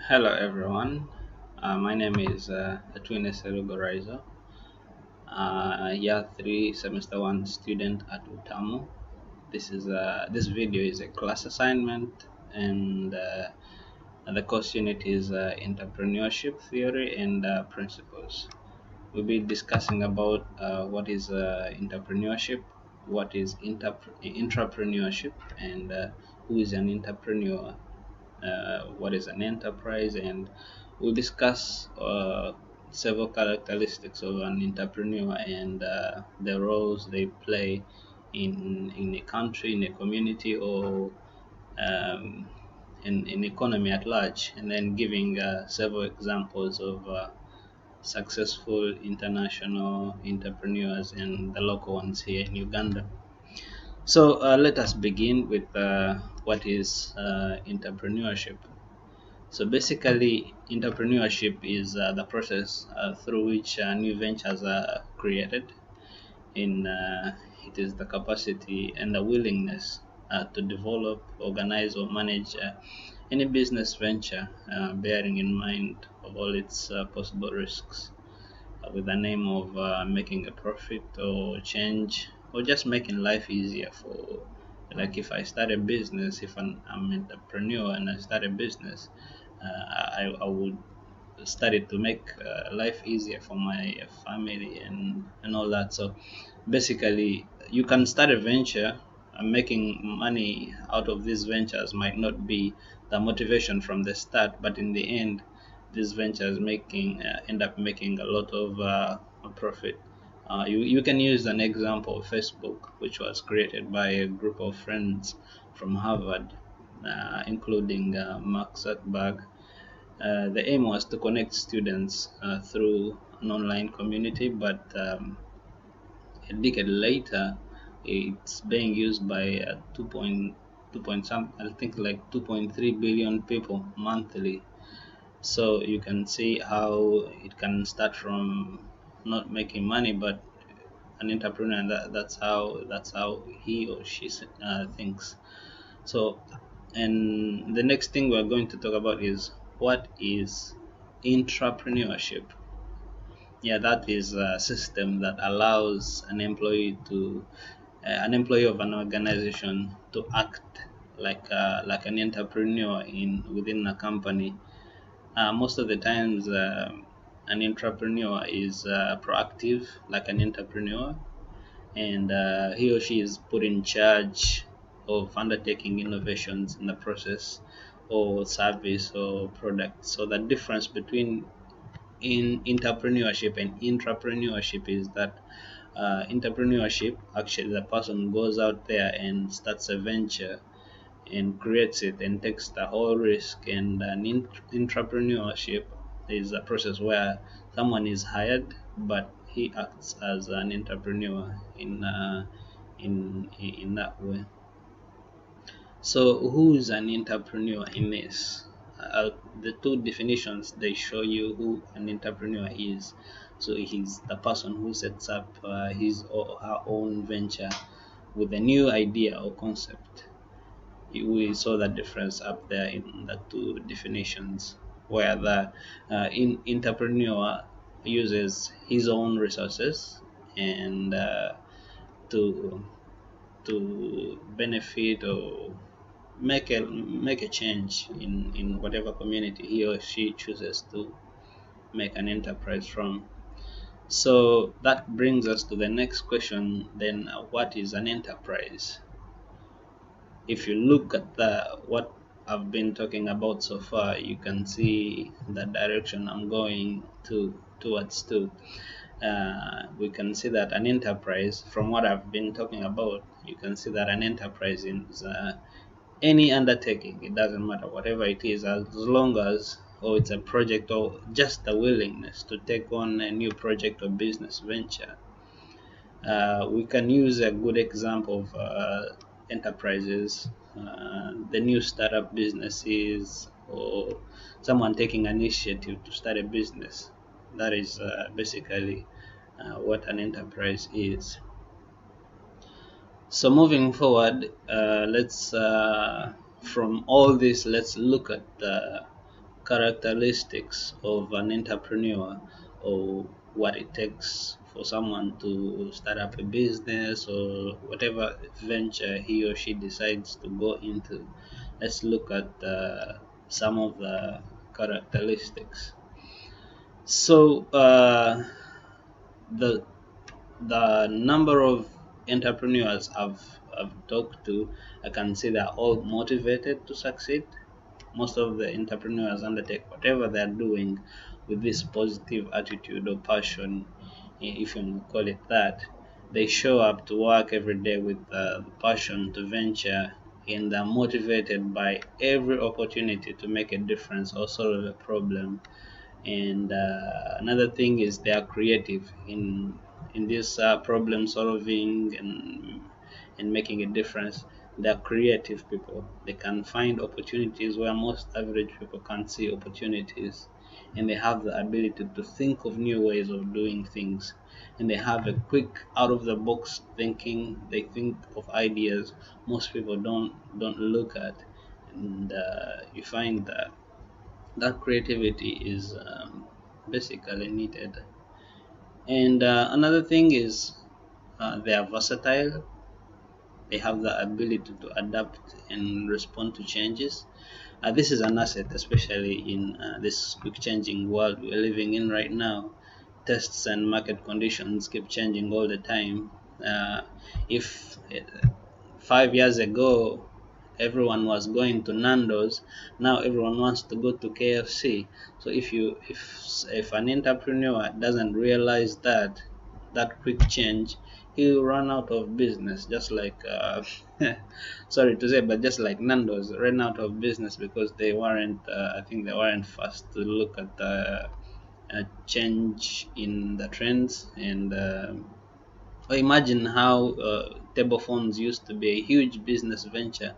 Hello everyone, my name is Atwine Serugorizo, year 3 semester 1 student at Utamu. This video is a class assignment, and the course unit is entrepreneurship theory and principles. We'll be discussing about what is entrepreneurship, what is intrapreneurship, and who is an entrepreneur, what is an enterprise, and we'll discuss several characteristics of an entrepreneur and the roles they play in a country, in a community, or um, in economy at large, and then giving several examples of successful international entrepreneurs and the local ones here in Uganda. So let us begin with what is entrepreneurship. So basically, entrepreneurship is the process through which new ventures are created. It is the capacity and the willingness to develop, organize, or manage any business venture, bearing in mind of all its possible risks, with the name of making a profit or change, or just making life easier for. Like if I start a business, if I'm an entrepreneur and I start a business, I would start it to make life easier for my family and all that. So basically, you can start a venture, and making money out of these ventures might not be the motivation from the start, but in the end, these ventures end up making a lot of profit. You can use an example of Facebook, which was created by a group of friends from Harvard, including Mark Zuckerberg. The aim was to connect students through an online community, but a decade later, it's being used by 2 point some, I think like 2.3 billion people monthly. So you can see how it can start from not making money, but an entrepreneur, and that's how he or she thinks. So, and the next thing we're going to talk about is what is intrapreneurship. Yeah, that is a system that allows an employee of an organization to act like an entrepreneur in within a company. Most of the times, an entrepreneur is proactive, like an entrepreneur, and he or she is put in charge of undertaking innovations in the process or service or product. So the difference between in entrepreneurship and intrapreneurship is that entrepreneurship, actually the person goes out there and starts a venture and creates it and takes the whole risk, and an intrapreneurship is a process where someone is hired but he acts as an entrepreneur in that way. So who is an entrepreneur in this? The two definitions, they show you who an entrepreneur is. So he's the person who sets up his or her own venture with a new idea or concept. We saw that difference up there in the two definitions, where the entrepreneur uses his own resources and to benefit or make a change in whatever community he or she chooses to make an enterprise from. So that brings us to the next question then, what is an enterprise? If you look at what I've been talking about so far, you can see the direction I'm going towards to. We can see that an enterprise, from what I've been talking about, you can see that an enterprise is any undertaking. It doesn't matter whatever it is, as long as it's a project or just the willingness to take on a new project or business venture. We can use a good example of enterprises, the new startup businesses, or someone taking an initiative to start a business. That is basically what an enterprise is. So moving forward, let's from all this, let's look at characteristics of an entrepreneur, or what it takes for someone to start up a business or whatever venture he or she decides to go into. Let's look at some of the characteristics. So the number of entrepreneurs I've talked to, I can see they're all motivated to succeed. Most of the entrepreneurs undertake whatever they're doing with this positive attitude or passion, if you want to call it that. They show up to work every day with the passion to venture, and they're motivated by every opportunity to make a difference or solve a problem. And another thing is they are creative in this problem solving and making a difference. They are creative people. They can find opportunities where most average people can't see opportunities, and they have the ability to think of new ways of doing things, and they have a quick out of the box thinking. They think of ideas most people don't look at, and you find that creativity is basically needed. And another thing is they are versatile. They have the ability to adapt and respond to changes. This is an asset, especially in this quick changing world we're living in right now. Tests and market conditions keep changing all the time. If 5 years ago everyone was going to Nando's, now everyone wants to go to KFC. So if an entrepreneur doesn't realize that quick change, he'll run out of business, just like sorry to say, but just like Nando's ran out of business because they weren't I think they weren't fast to look at the change in the trends. And imagine how table phones used to be a huge business venture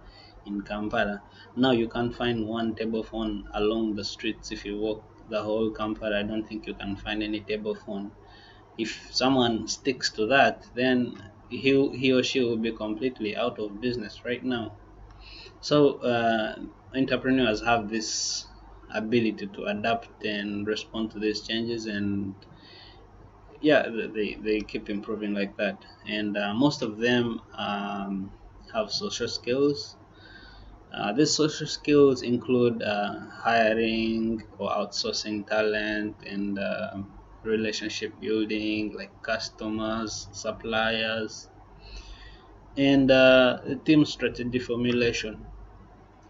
in Kampala. Now you can't find one table phone along the streets. If you walk the whole Kampala, I don't think you can find any table phone. If someone sticks to that, then he or she will be completely out of business right now. So entrepreneurs have this ability to adapt and respond to these changes, and yeah, they keep improving like that. And most of them have social skills. These social skills include hiring or outsourcing talent, and relationship building, like customers, suppliers, and team strategy formulation.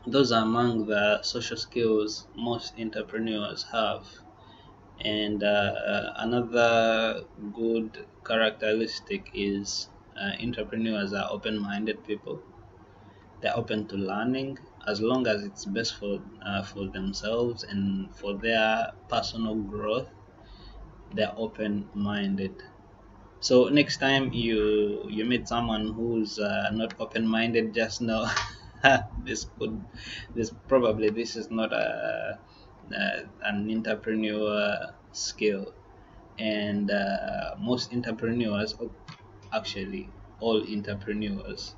Those are among the social skills most entrepreneurs have. And another good characteristic is entrepreneurs are open-minded people. They're open to learning as long as it's best for themselves and for their personal growth. They're open-minded. So next time you meet someone who's not open-minded, just know this is not an entrepreneur skill. And most entrepreneurs, actually all entrepreneurs,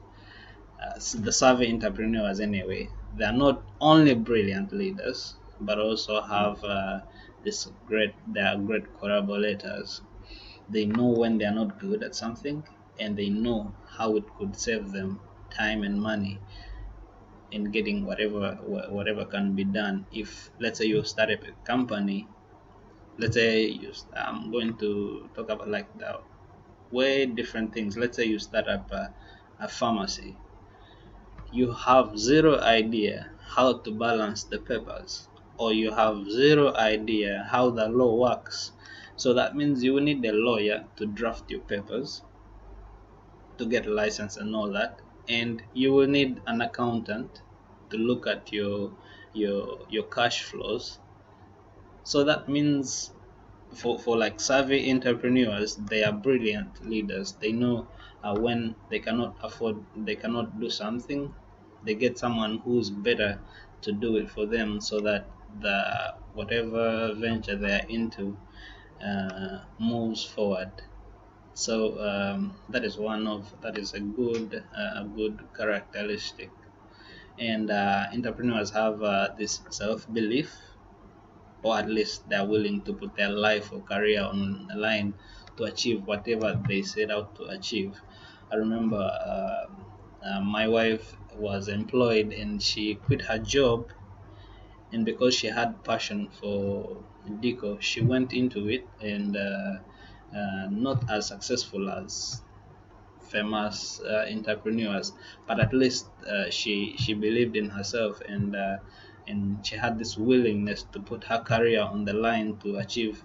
the savvy entrepreneurs anyway, they are not only brilliant leaders but also have they are great collaborators. They know when they are not good at something, and they know how it could save them time and money in getting whatever can be done. If let's say you start up a company, let's say I'm going to talk about like the way different things. Let's say you start up a pharmacy. You have zero idea how to balance the papers, or you have zero idea how the law works. So that means you will need a lawyer to draft your papers, to get a license and all that, and you will need an accountant to look at your cash flows. So that means for like savvy entrepreneurs, they are brilliant leaders. They know when they cannot do something, they get someone who's better to do it for them, so that the whatever venture they are into moves forward. So that is a good characteristic. And entrepreneurs have this self-belief. or at least they're willing to put their life or career on the line to achieve whatever they set out to achieve. I remember my wife was employed and she quit her job, and because she had passion for deco, she went into it, and not as successful as famous entrepreneurs, but at least she believed in herself, and she had this willingness to put her career on the line to achieve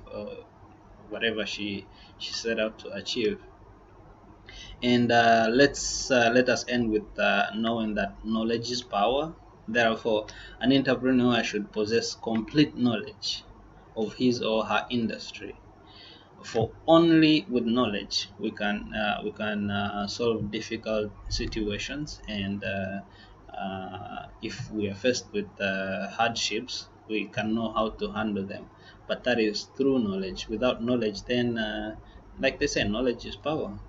whatever she set out to achieve. And let us end with knowing that knowledge is power. Therefore, an entrepreneur should possess complete knowledge of his or her industry. For only with knowledge we can solve difficult situations, and if we are faced with hardships, we can know how to handle them. But that is through knowledge. Without knowledge, then like they say, knowledge is power.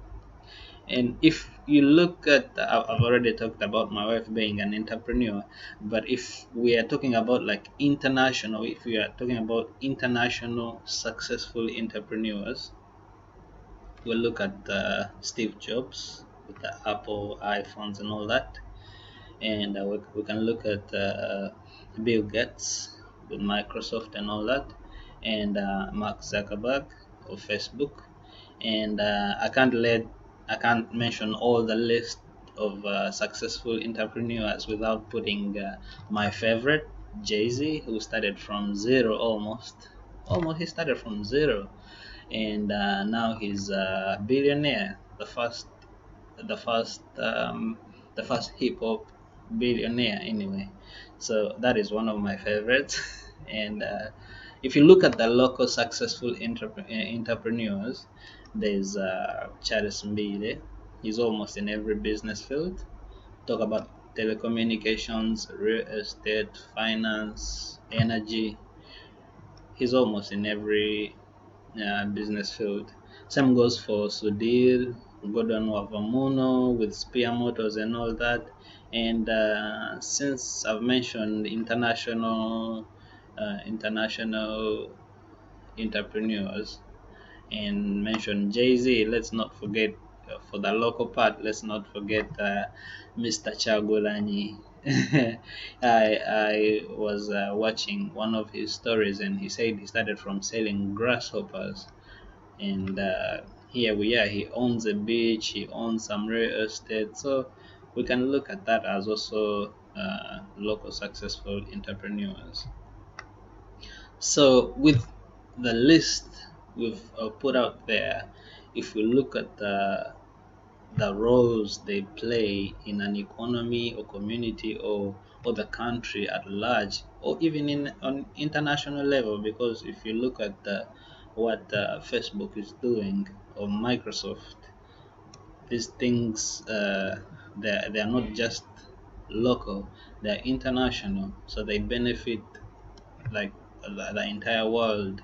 And if you look at, I've already talked about my wife being an entrepreneur, but if we are talking about like international, if we are talking about international successful entrepreneurs, we'll look at Steve Jobs with the Apple iPhones and all that, and we can look at Bill Gates with Microsoft and all that, and Mark Zuckerberg of Facebook, and I can't mention all the list of successful entrepreneurs without putting my favorite, Jay-Z, who started from zero almost he started from zero, and now he's a billionaire, the first the first hip hop billionaire anyway. So that is one of my favorites. And if you look at the local successful entrepreneurs, there's Charles Mbide. He's almost in every business field. Talk about telecommunications, real estate, finance, energy. He's almost in every business field. Same goes for Sudhir, Gordon Wavamuno with Spear Motors and all that. And since I've mentioned international entrepreneurs and mentioned Jay-Z, let's not forget for the local part. Let's not forget Mr. Chagulanyi. I was watching one of his stories, and he said he started from selling grasshoppers, and here we are. He owns a beach, he owns some real estate, so we can look at that as also local successful entrepreneurs. So with the list we've put out there, if we look at the roles they play in an economy or community, or the country at large, or even in on international level, because if you look at what Facebook is doing or Microsoft, these things they are not just local, they are international, so they benefit like the entire world.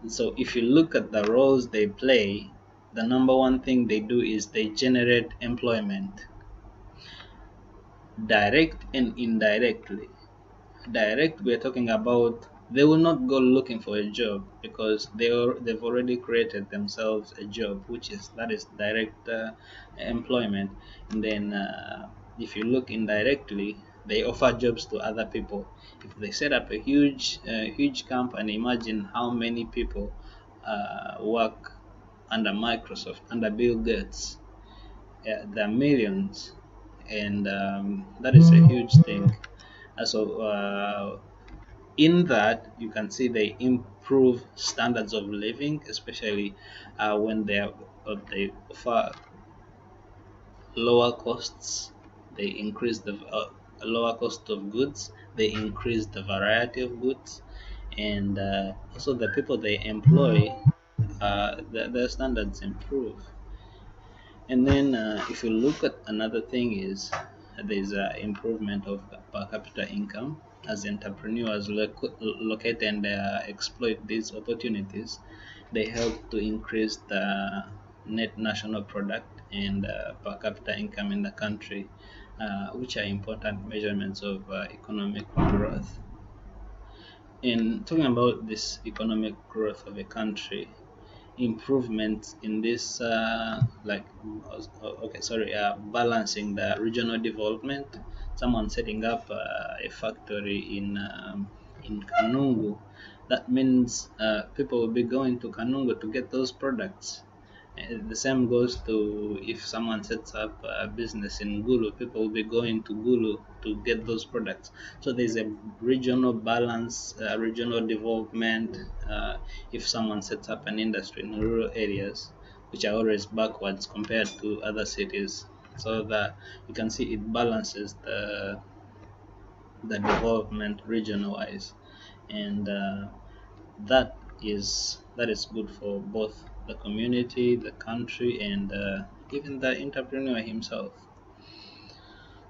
So if you look at the roles they play, the number one thing they do is they generate employment, direct and indirectly. Direct, we're talking about they will not go looking for a job because they've already created themselves a job, that is direct employment. And then if you look indirectly, they offer jobs to other people. If they set up a huge company, imagine how many people work under Microsoft, under Bill Gates. There are millions, and that is a huge thing. So in that, you can see they improve standards of living, especially when they offer lower costs. They increase the lower cost of goods. They increase the variety of goods, and also the people they employ, their standards improve. And then if you look at another thing is there's improvement of per capita income as entrepreneurs locate and exploit these opportunities. They help to increase the net national product and per capita income in the country, which are important measurements of economic growth. In talking about this economic growth of a country, improvements in this balancing the regional development, someone setting up a factory in Kanungu, that means people will be going to Kanungu to get those products. The same goes to if someone sets up a business in Gulu, people will be going to Gulu to get those products. So there's a regional balance, regional development. If someone sets up an industry in rural areas, which are always backwards compared to other cities, so that you can see it balances the development regional wise, and that is good for both the community, the country, and even the entrepreneur himself.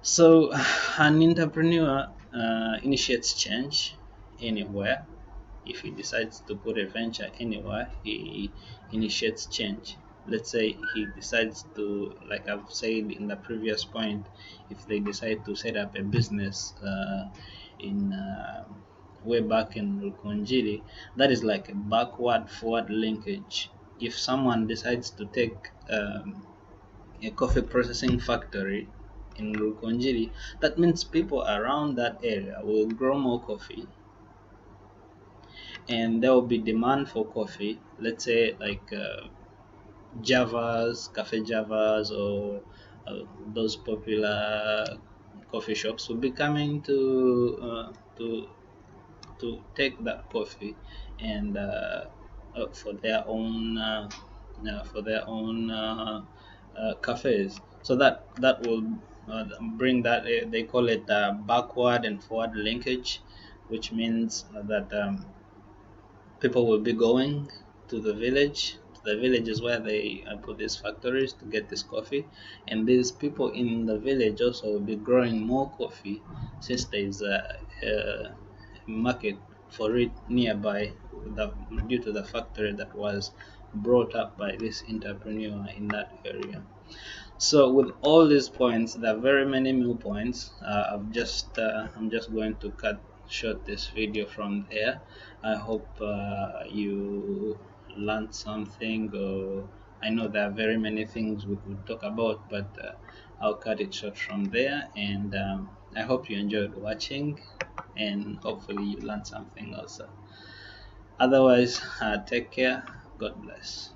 So an entrepreneur initiates change anywhere. If he decides to put a venture anywhere, he initiates change. Let's say he decides to, like I've said in the previous point, if they decide to set up a business in way back in Rukonjiri, that is like a backward forward linkage. If someone decides to take a coffee processing factory in Rukonjiri, that means people around that area will grow more coffee, and there will be demand for coffee. Let's say like Javas, Cafe Javas, or those popular coffee shops will be coming to take that coffee and for their own cafes. So that will bring that they call it backward and forward linkage, which means that people will be going to the village. The village is where they put these factories to get this coffee, and these people in the village also will be growing more coffee, since there is a market for it nearby, due to the factory that was brought up by this entrepreneur in that area. So with all these points, there are very many new points. I'm just going to cut short this video from there. I hope you learned something. Or I know there are very many things we could talk about, but I'll cut it short from there. And I hope you enjoyed watching, and hopefully you learned something also. Otherwise, take care. God bless.